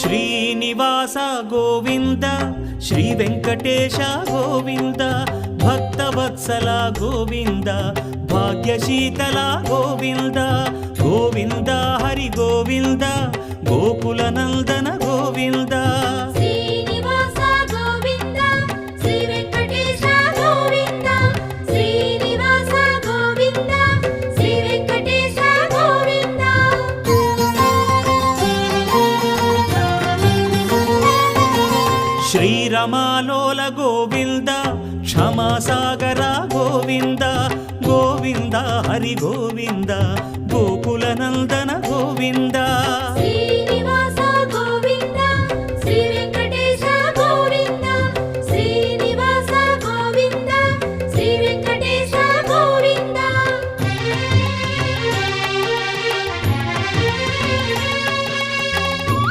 Srinivasa Govinda Shri Venkatesha Govinda Bhaktavatsala Govinda భాగ్యశీతల Govinda Govinda Hari Govinda Gokula Nandana Govinda Srinivasa Govinda Shri Venkatesha Govinda Srinivasa Govinda Shri Venkatesha Govinda శ్రీరమాలోల Govinda క్షమాసాగర Govinda Govinda Hari Govinda Gokula Nandana Govinda